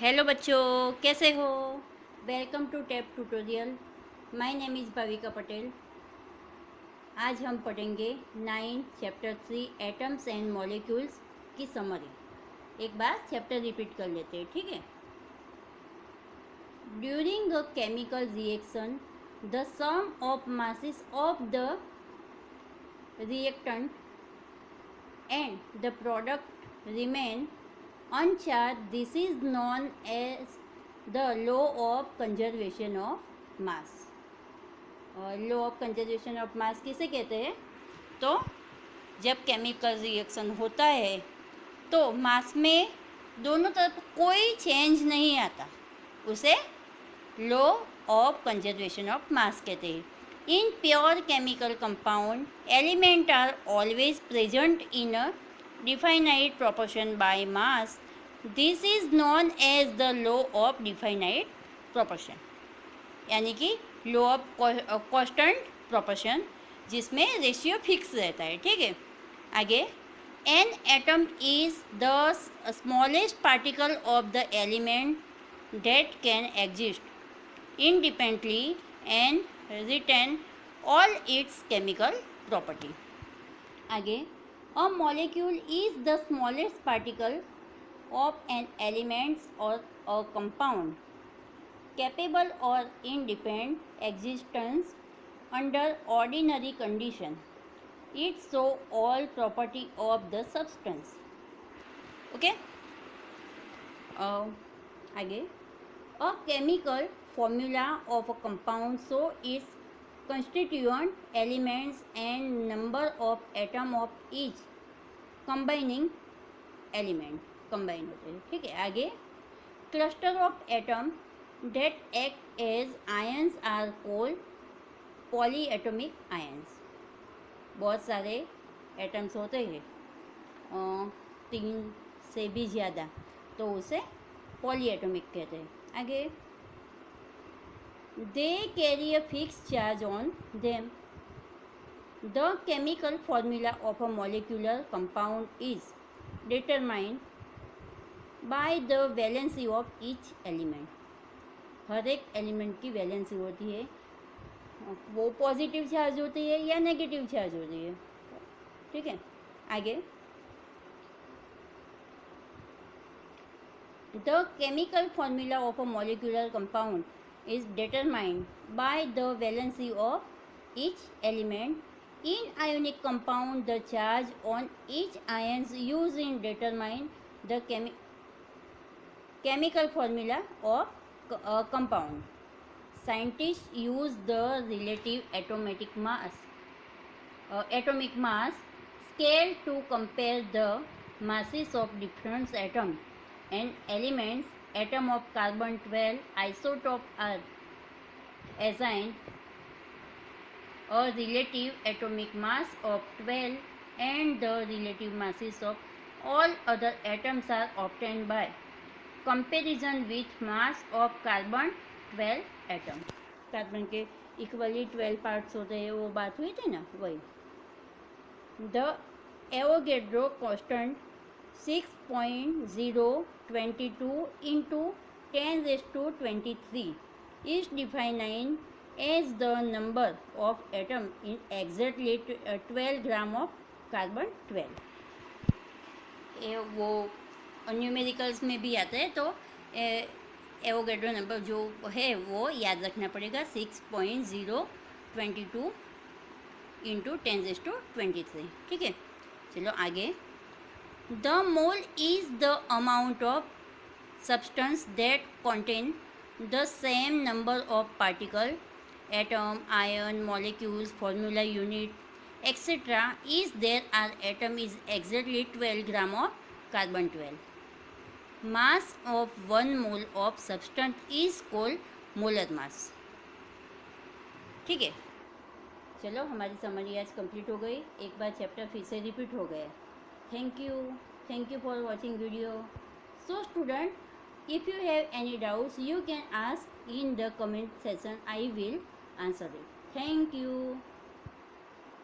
Hello बच्चों, कैसे हो। Welcome to tap tutorial. My name is Bhavika Patel. आज हम पढ़ेंगे 9 चैप्टर 3 एटम्स एंड मॉलिक्यूल्स की समरी। एक बार चैप्टर रिपीट कर लेते हैं, ठीक है। During a chemical reaction the sum of masses of the reactant and the product remain uncharged. This is known as the law of conservation of mass. Law of conservation of मास किसे कहते हैं? तो जब केमिकल रिएक्शन होता है तो मास में दोनों तरफ कोई चेंज नहीं आता, उसे law of conservation of mass कहते हैं. In pure chemical compound element are always present in a definite proportion by mass. This is known as the law of definite proportion, यानी कि लॉ ऑफ कांस्टेंट प्रोपोर्शन, जिसमें ratio fix रहता है, ठीक है. आगे, an atom is the smallest particle of the element that can exist independently and retain all its chemical property. आगे, a molecule is the smallest particle of an element or a compound capable or independent existence under ordinary condition. It show all property of the substance. Okay. आगे, a chemical formula of a compound show its constituent elements and number of atom of each combining element combine होते हैं, ठीक है. आगे, cluster of atom that act as ions are called polyatomic ions. बहुत सारे atoms होते हैं, 3 से भी ज़्यादा, तो उसे पॉलीएटॉमिक कहते हैं. आगे, they carry a fixed charge on them. The chemical formula of a molecular compound is determined by the valency of each element. हर एक एलिमेंट की वैलेंसी होती है, वो पॉजिटिव चार्ज होती है या नेगेटिव चार्ज होती है, ठीक है. आगे, the chemical formula of a molecular compound is determined by the valency of each element. In ionic compound, the charge on each ions used in determine the chemical formula of a compound. Scientists use the relative atomic mass scale to compare the masses of different atoms and elements. Atom of carbon 12 isotope are assigned a relative atomic mass of 12 and the relative masses of all other atoms are obtained by comparison with mass of carbon 12 atom. Carbon के equally 12 parts होते हैं, वो बात हुई थी ना, वही. The Avogadro constant 6.022 into 10⁻23 is defined as the number of atom in exactly 12 gram of carbon 12. ये वो न्यूमेरिकल्स में भी आता है, तो एवोगेड्रो नंबर जो है वो याद रखना पड़ेगा, 6.022 into 10⁻23, ठीक है. चलो आगे, the mole is the amount of substance that contain the same number of particle, atom, ion, molecules, formula unit, etc. is there are atom is exactly 12 gram of carbon 12. Mass of 1 mole of substance is called molar mass. ठीक है. चलो, हमारी summary आज complete हो गई. एक बार chapter फिर से रिपीट हो गया. Thank you for watching video. So student, if you have any doubts, you can ask in the comment section. I will answer it. Thank you.